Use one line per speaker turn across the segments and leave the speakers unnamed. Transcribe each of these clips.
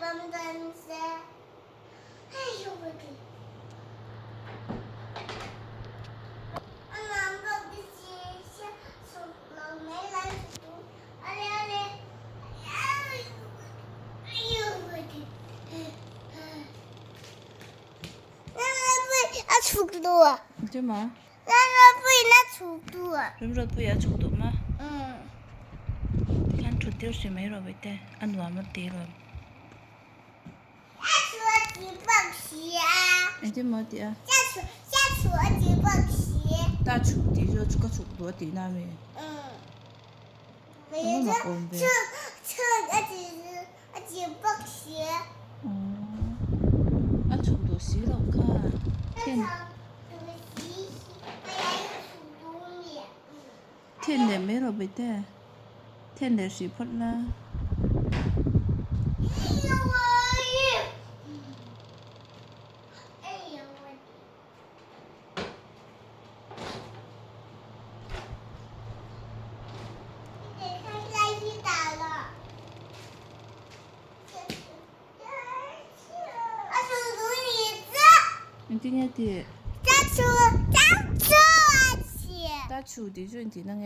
bấm chân xe. Ai yêu cái gì? Anh làm cái gì? Sụp lầu mấy lần tụi. Anh đi. Ai yêu cái gì?那速度？
对吗？
那速度？
什么时候不要速度吗？
嗯。
你看出点水没了没得？俺乱没得了。
下车几蹦鞋？
哎，对没得啊？
下车几蹦鞋？
大出的就这个速度的那没？
没得。车几蹦鞋？
哦，啊，速度死了看。天的没了没得？天的水泼了。你今天的？大出的就你那个。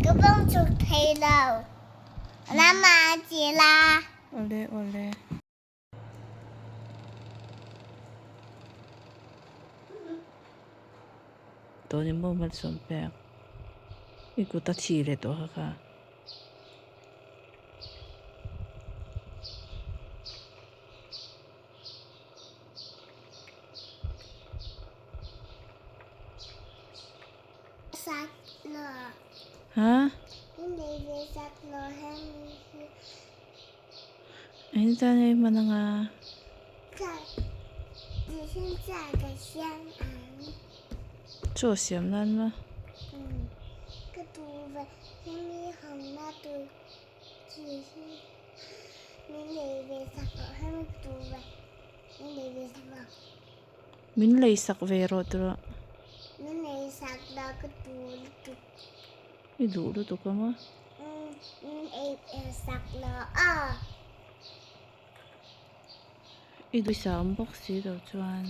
个蹦就退了，那妈接啦。
ole。ตัวนี้มันมันสมแปลกอีกูตัดชีเลยตัวค่ะ
ซักเหรอ
ฮะ
นี่ไม่ได้ซักเหรอให้มีคือ
ไอ้ตาเนี่ยมันยังไง
在你现在的香安
做什么呢
个杜文ที่มีของหน้าตัวที่มีเลยซักเหรอให้มันดูแบบมีเลยซักเหรอ
มินเลยสักเวโรตัว
มีเลยซักแล้วก็ดู
อีดูดูตัวก็มั้ง
มีซักแล้ว
อีดูสามบ็อกซี่ตัวจวน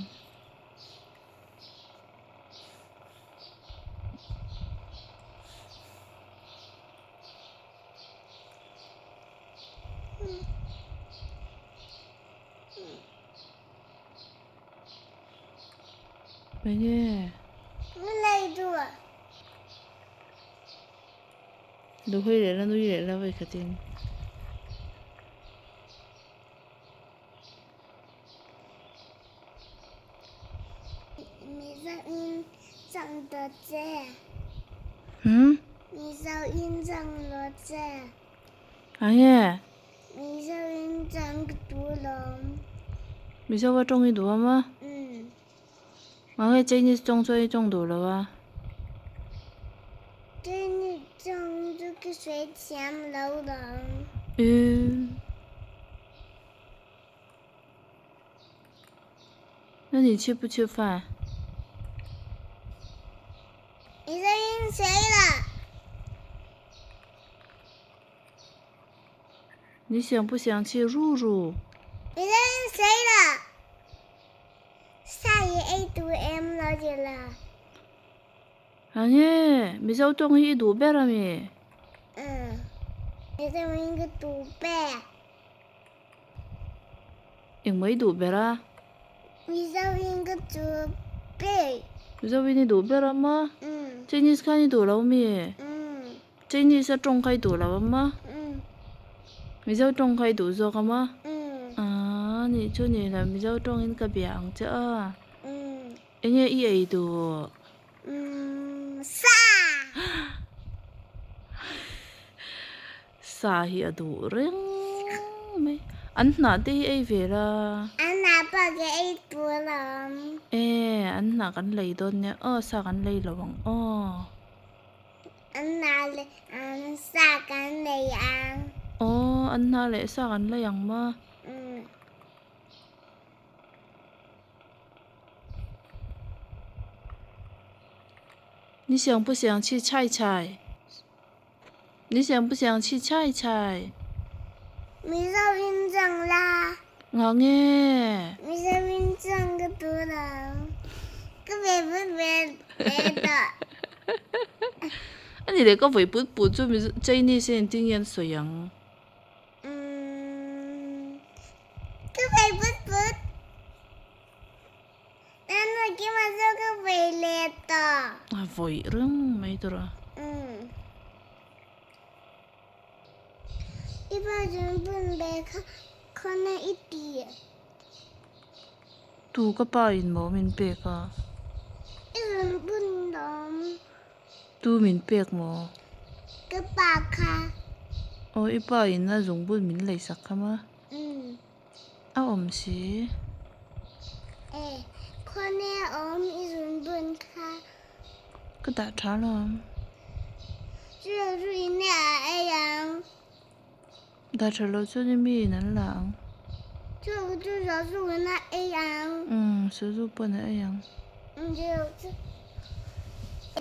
ไปเนี่ย
ไม่ไร
ดูให้เดี๋ยวแล้วดูเดี๋ยวแล้วไปกันจริง
มี声音长的在มี声音长了在
哎呀
มี声音长个多了
你说我中一度吗我会这你中最中度了吧
这你中这个水前楼了
那你吃不吃饭
你声音谁了
你想不想去入入
你声音谁了下一 A 读 M 了去了
아니 미사오 똥이 노베라미
你声音个读背
잉머이 노베라
你声音个读背
미사오이니 노베라마 这你是看你多了没？这你是种开多了吗？你就种开多少个吗？啊，你就你了，你就种一个饼子啊？人家一多。Sa hi adu ring mấy anh nã đi ấy về là
anh nã bao cái ấy bữa lắm
anh nã gắn lấy đồn nhá sa gắn lấy là bằng
anh nã lấy anh sa gắn lấy ăn
anh nã lấy sa gắn lấy ăn mà你想不想去菜菜？你想不想去菜菜？
mình sao bên trong la
Ngon nghe.
mình sao bên trong cái túi là cái về đó
anh你個尾本本做咩？這呢先經驗水樣。
cái về bút anh nói cái mà sao cái về lẹ đó
Vội rừng mấy đó.
If I don't bring back, can I eat it?
Tu cái bài mà mình bẹc à?
If I bring them,
Tu mình bẹc mà.
cái bà ca.
Ít bài na dùng bút mình lấy sắc mà. Xí.
Con này is bring ca.
Cái đã trả lắm.
Chứ rồi nè em.
Đã trả lo cho nên mình nắn lặng.
Chứ rồi nè em.
Sử dụng bữa này em.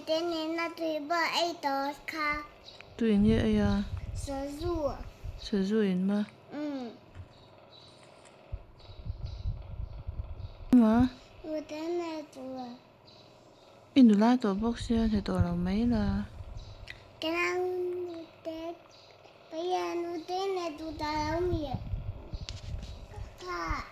Tên này là tùy bơ ấy đó ca.
Tùy nghe ấy à?
Sử
dụng mà. Mà?
Tên này tùy.
In đủ lá tổ bốc xe thì tổ là mấy là?
Cái nào tên. Bây giờ nó tên này tụi ta làm gì? Thà.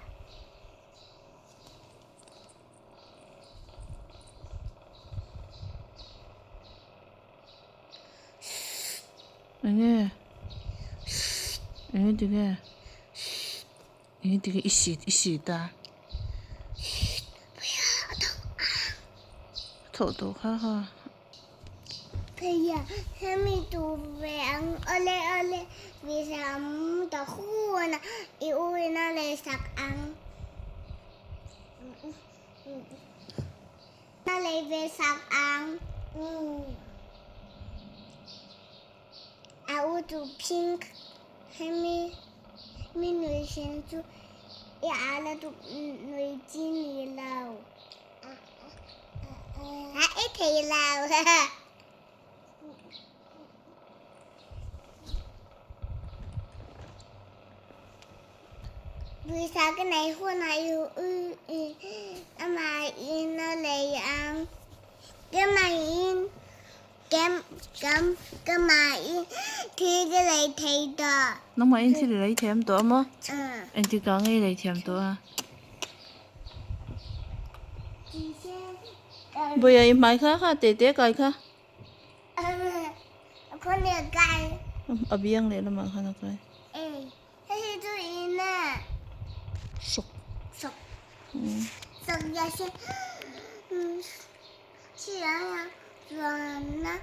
Nghe. Nghe thì nghe. Nghe thì ít xịt ta. Thổ tổ khá ha.
Bây giờ mình tụ về ăn ole vì sao tao khu nè yêu nó lấy sạc ăn nó lấy về sạc ăn áo tụ pink hay mình nuôi sen tụ là tụ nuôi chim lâu ít thì lâu vì sao cái này khu này mà in nó lấy ăn cái mà in cái mà in thì cái này thấy đó
Nó mà anh thì lấy thêm tổ mà. Anh thì có nghe lấy thêm tổ à? Bây giờ em máy khác ha, té cái khác.
Con này cái.
Ở biếng này là mà khá là cái.
Thế tôi in nè.
Sọc.
Sọc ra xem. Chị à, rồi nó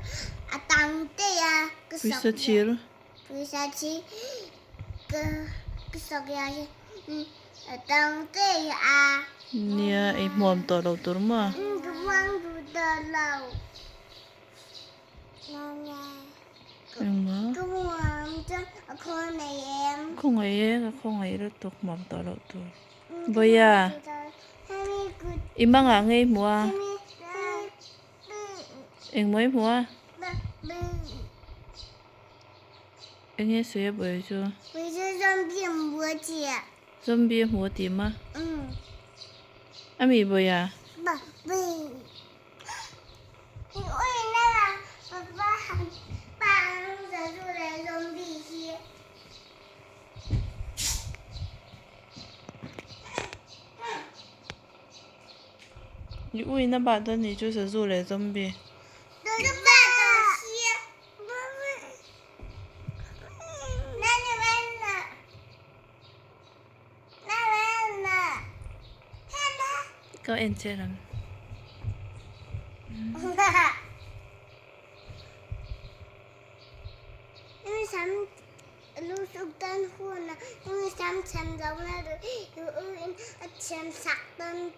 tăng tê à.
Vì sao chia rồi?
Vì sao chị cái sọc ra xem. Tăng tê à.
Nè, em mồm tổ đầu tổ mà.
Cái mong đủ tờ lâu. Nè.
Em mà.
Cái mồm cho con này em.
Không ấy là tục mồm tổ đầu tổ. Bây giờ. Em mang à nghe mua. Em mới mua. Em nghe suy bởi cho.
Bây giờ zombie mua chị.
Zombie mua tìm mà. Em ý bây giờ.
Bà bì. Ôi nó là bà giờ rồi là zombie kia.
Ui, nó bà tên này就是做来zombie.
Tôi
Encheram.
Nhưng sắm lúc sụp tân khuôn là nhưng sắm sắm giống là được yêu in sắm sạc tân